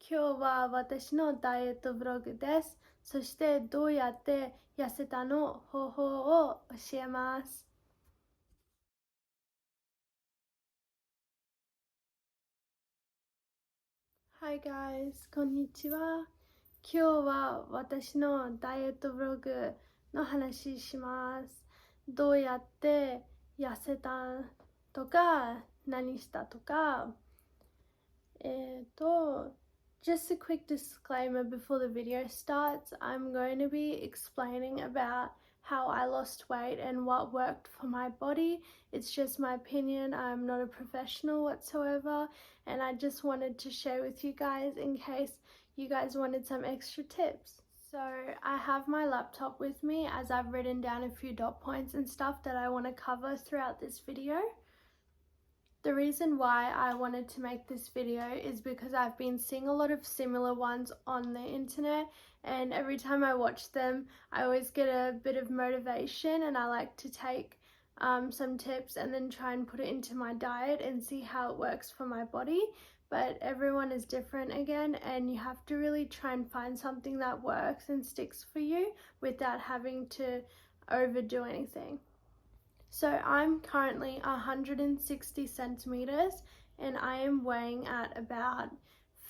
今日は私のダイエットブログです。そしてどうやって痩せたの方法を教えます。Hi guys, こんにちは。今日は私のダイエットブログの話します。どうやって痩せたとか、何したとか、Just a quick disclaimer before the video starts. I'm going to be explaining about how I lost weight and what worked for my body. It's just my opinion. I'm not a professional whatsoever, and I just wanted to share with you guys in case you guys wanted some extra tips. So I have my laptop with me as I've written down a few dot points and stuff that I want to cover throughout this video. The reason why I wanted to make this video is because I've been seeing a lot of similar ones on the internet, and every time I watch them I always get a bit of motivation, and I like to take some tips and then try and put it into my diet and see how it works for my body. But everyone is different again, and you have to really try and find something that works and sticks for you without having to overdo anything. So I'm currently 160 centimeters and I am weighing at about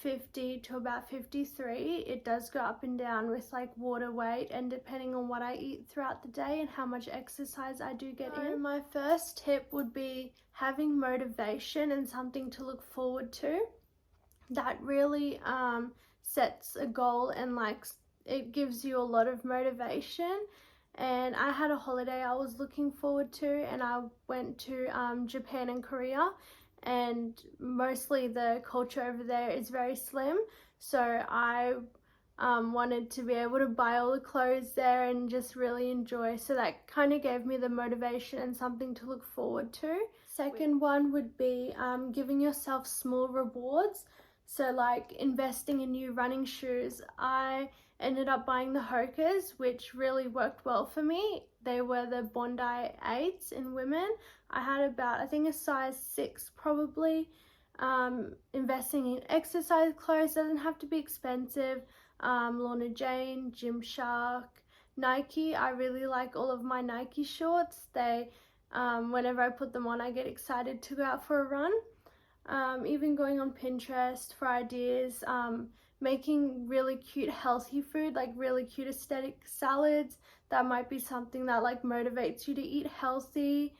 50 to about 53. It does go up and down with like water weight and depending on what I eat throughout the day and how much exercise I do get in. My first tip would be having motivation and something to look forward to. That really sets a goal and like it gives you a lot of motivation. And I had a holiday I was looking forward to, and I went to Japan and Korea, and mostly the culture over there is very slim, so I wanted to be able to buy all the clothes there and just really enjoy, so that kind of gave me the motivation and something to look forward to. Second one would be giving yourself small rewards, so like investing in new running shoes. I ended up buying the Hokas, which really worked well for me. They were the Bondi 8s in women. I had about, I think, a size 6 probably. Investing in exercise clothes doesn't have to be expensive. Lorna Jane, Gymshark, Nike. I really like all of my Nike shorts. They, whenever I put them on, I get excited to go out for a run. Even going on Pinterest for ideas, making really cute healthy food, like really cute aesthetic salads. That might be something that like motivates you to eat healthy.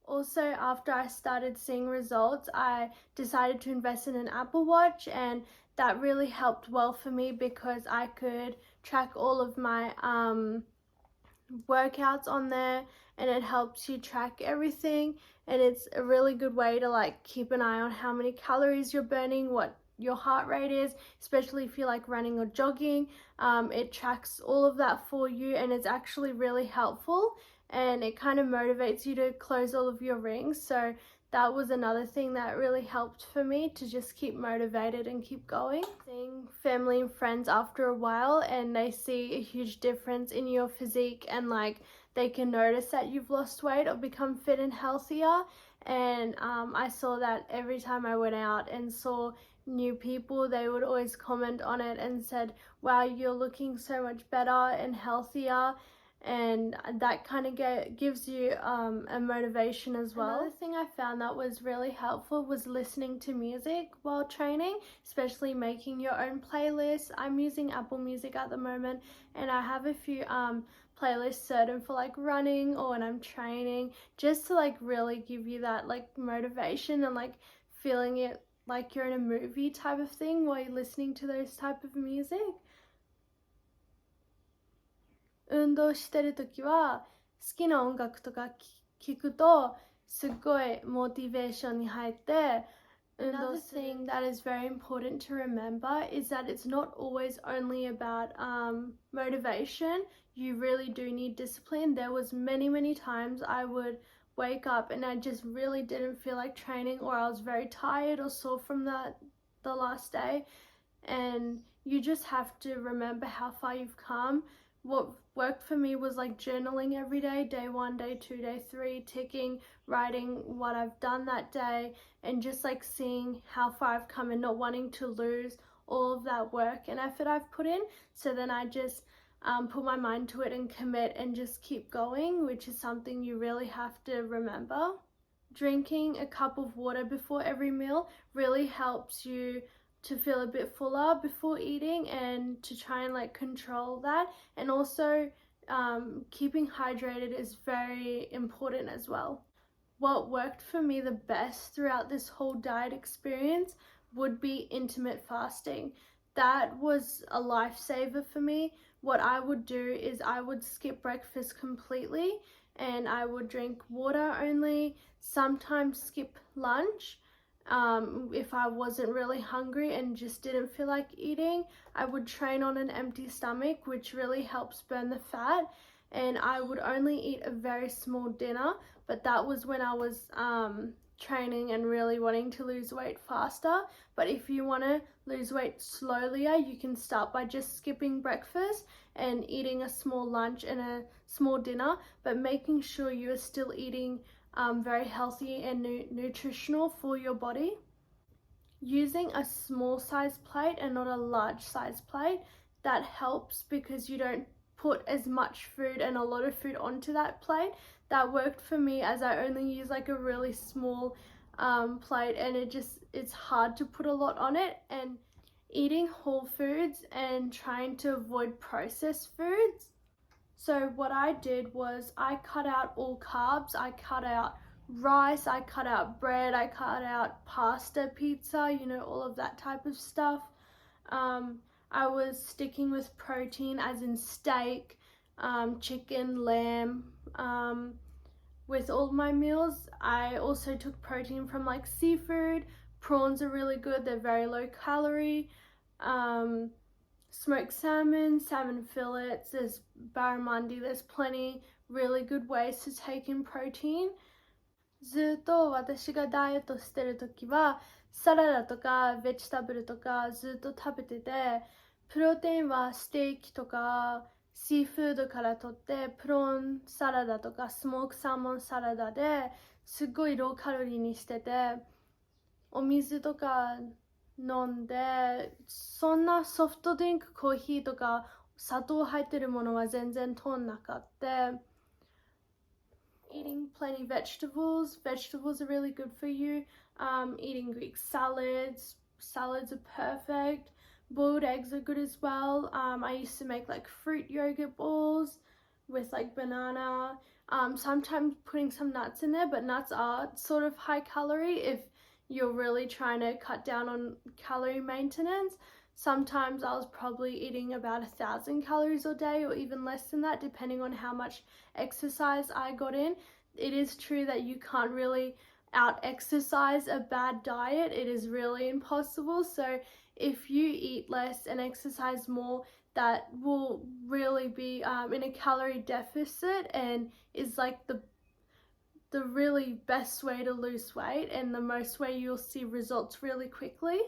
Also, after I started seeing results, I decided to invest in an Apple Watch, and that really helped well for me because I could track all of my workouts on there, and it helps you track everything, and it's a really good way to like keep an eye on how many calories you're burning, what your heart rate is, especially if you're like running or jogging. It tracks all of that for you, and it's actually really helpful, and it kind of motivates you to close all of your rings. So that was another thing that really helped for me to just keep motivated and keep going. Seeing family and friends after a while, and they see a huge difference in your physique, and like they can notice that you've lost weight or become fit and healthier. And I saw that every time I went out and saw new people, they would always comment on it and said, wow, you're looking so much better and healthier. And that kind of gives you a motivation as well. Another thing I found that was really helpful was listening to music while training, especially making your own playlists. I'm using Apple Music at the moment, and I have a few playlists certain for like running or when I'm training, just to like really give you that like motivation and like feeling it like you're in a movie type of thing while you're listening to those type of music. 運動してるときは好きな音楽とか聞くとすっごいモチベーションに入って。Another thing that is very important to remember is that it's not always only about motivation. You really do need discipline. There was many times I would wake up and I just really didn't feel like training, or I was very tired or sore from the last day, and you just have to remember how far you've come. What worked for me was like journaling every day, day 1, day 2, day 3, ticking, writing what I've done that day, and just like seeing how far I've come and not wanting to lose all of that work and effort I've put in. So then I just put my mind to it and commit and just keep going, which is something you really have to remember. Drinking a cup of water before every meal really helps you to feel a bit fuller before eating and to try and like control that. And also keeping hydrated is very important as well. What worked for me the best throughout this whole diet experience would be intermittent fasting. That was a lifesaver for me. What I would do is I would skip breakfast completely and I would drink water only, sometimes skip lunch. If I wasn't really hungry and just didn't feel like eating, I would train on an empty stomach, which really helps burn the fat. And I would only eat a very small dinner, but that was when I was training and really wanting to lose weight faster. But if you want to lose weight slowly, you can start by just skipping breakfast and eating a small lunch and a small dinner, but making sure you are still eating very healthy and nutritional for your body. Using a small size plate and not a large size plate, that helps because you don't put as much food and a lot of food onto that plate. That worked for me as I only use like a really small plate, and it's hard to put a lot on it. And eating whole foods and trying to avoid processed foods. So what I did was I cut out all carbs, I cut out rice, I cut out bread, I cut out pasta, pizza, all of that type of stuff. I was sticking with protein as in steak, chicken, lamb, with all my meals. I also took protein from like seafood. Prawns are really good, they're very low calorie. Smoked salmon, salmon fillets, there's barramundi, there's plenty really good ways to take in protein. ずっと私がダイエットしてる時はサラダとかベジタブルとかずっと食べてて、プロテインはステーキとかシーフードから取ってプロンサラダとかスモークサーモンサラダですっごいローカロリーにしてて、お水とか飲んで、そんなソフトドリンク、コーヒーとか砂糖入ってるものは全然通んなかった。Eating plenty vegetables. Vegetables are really good for you. Eating Greek salads. Salads are perfect. Boiled eggs are good as well. I used to make like fruit yogurt balls with like banana. Sometimes putting some nuts in there, but nuts are sort of high calorie if you're really trying to cut down on calorie maintenance. Sometimes I was probably eating about 1,000 calories a day or even less than that, depending on how much exercise I got in. It is true that you can't really out exercise a bad diet. It is really impossible. So if you eat less and exercise more, that will really be in a calorie deficit and is like the really best way to lose weight and the most way you'll see results really quickly.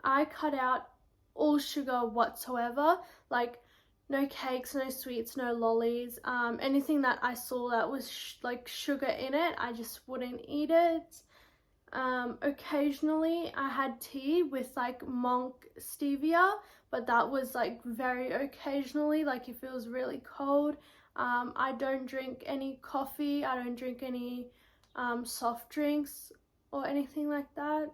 I cut out all sugar whatsoever, like no cakes, no sweets, no lollies, anything that I saw that was like sugar in it, I just wouldn't eat it. Occasionally I had tea with like monk stevia, but that was like very occasionally, like if it was really cold. I don't drink any coffee, I don't drink any soft drinks or anything like that.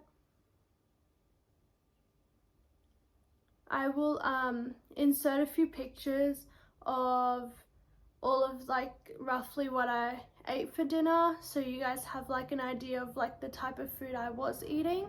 I will insert a few pictures of all of like roughly what I ate for dinner, so you guys have like an idea of like the type of food I was eating.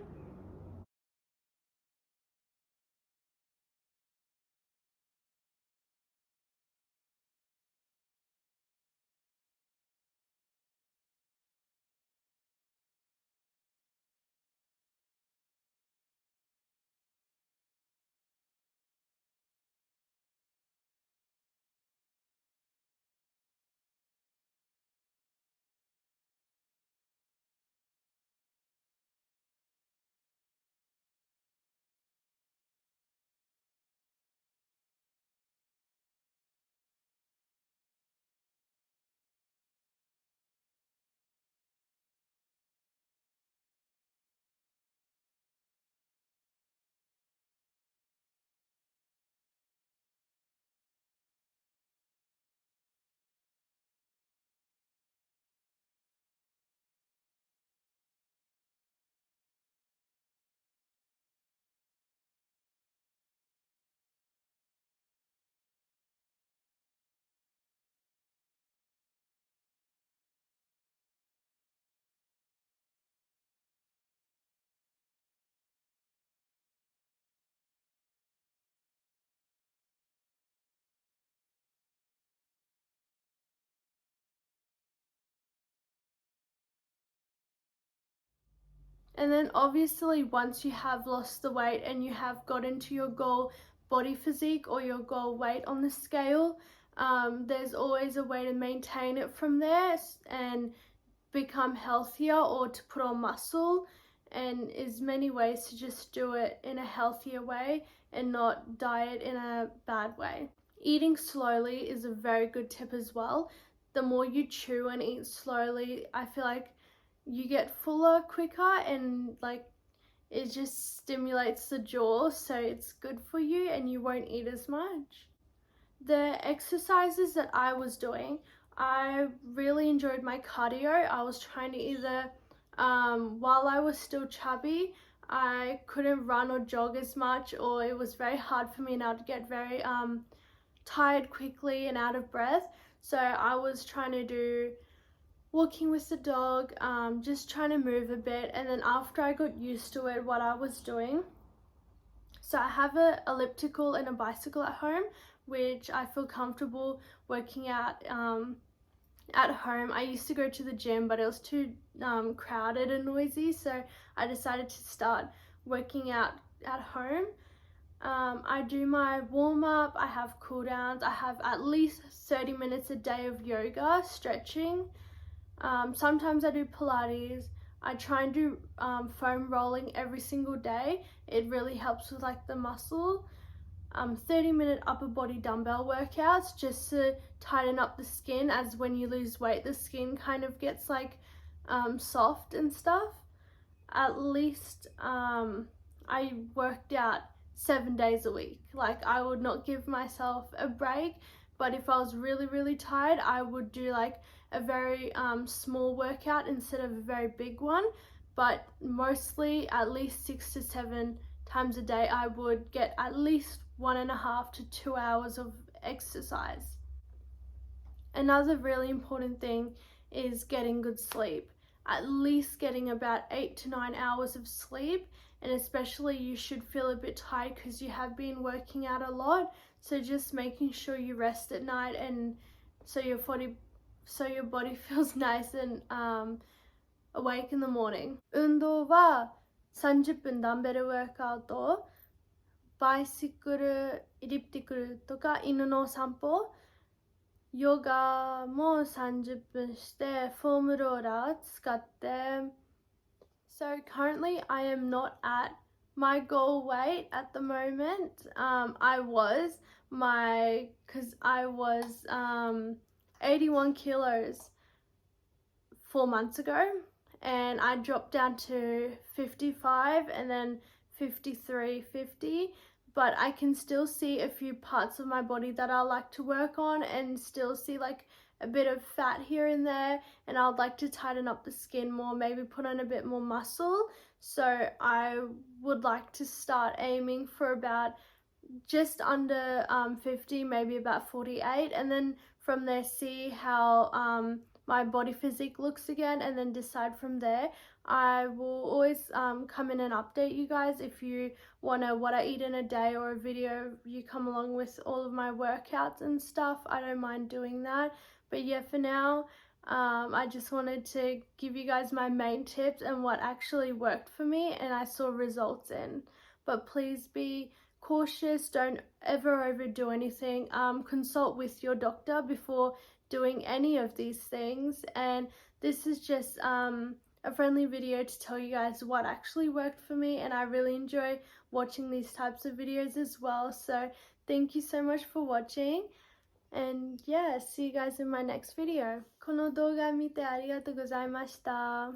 And then obviously once you have lost the weight and you have gotten to your goal body physique or your goal weight on the scale, there's always a way to maintain it from there and become healthier or to put on muscle, and there's many ways to just do it in a healthier way and not diet in a bad way. Eating slowly is a very good tip as well. The more you chew and eat slowly, I feel like you get fuller quicker, and like it just stimulates the jaw, so it's good for you and you won't eat as much. The exercises that I was doing, I really enjoyed my cardio. I was trying to either, while I was still chubby, I couldn't run or jog as much, or it was very hard for me and I'd get very tired quickly and out of breath. So I was trying to do walking with the dog, just trying to move a bit. And then after I got used to it, what I was doing, so I have an elliptical and a bicycle at home, which I feel comfortable working out at home. I used to go to the gym, but it was too crowded and noisy, so I decided to start working out at home. I do my warm-up, I have cool downs, I have at least 30 minutes a day of yoga, stretching. Sometimes I do Pilates. I try and do foam rolling every single day. It really helps with like the muscle. 30-minute upper body dumbbell workouts just to tighten up the skin, as when you lose weight the skin kind of gets like soft and stuff. At least I worked out 7 days a week. Like I would not give myself a break, but if I was really tired, I would do like a very small workout instead of a very big one. But mostly at least 6 to 7 times a day I would get at least 1.5 to 2 hours of exercise. Another really important thing is getting good sleep. At least getting about 8 to 9 hours of sleep, and especially you should feel a bit tired because you have been working out a lot, so just making sure you rest at night and so your body feels nice and awake in the morning. 運動は30分ダンベルワークアウト、バイシクル、エリプティクルとか犬の散歩、ヨガも30分してフォームローラー使って。So currently I am not at my goal weight at the moment. I was 81 kilos 4 months ago, and I dropped down to 55 and then 53, 50, but I can still see a few parts of my body that I like to work on, and still see like a bit of fat here and there, and I'd like to tighten up the skin more, maybe put on a bit more muscle. So I would like to start aiming for about just under 50, maybe about 48, and then from there see how my body physique looks again, and then decide from there. I will always come in and update you guys if you want to what I eat in a day, or a video you come along with all of my workouts and stuff. I don't mind doing that. But yeah, for now I just wanted to give you guys my main tips and what actually worked for me and I saw results in. But please be cautious, don't ever overdo anything. Consult with your doctor before doing any of these things, and this is just a friendly video to tell you guys what actually worked for me, and I really enjoy watching these types of videos as well. So thank you so much for watching, and yeah, see you guys in my next video. この動画見てありがとうございました。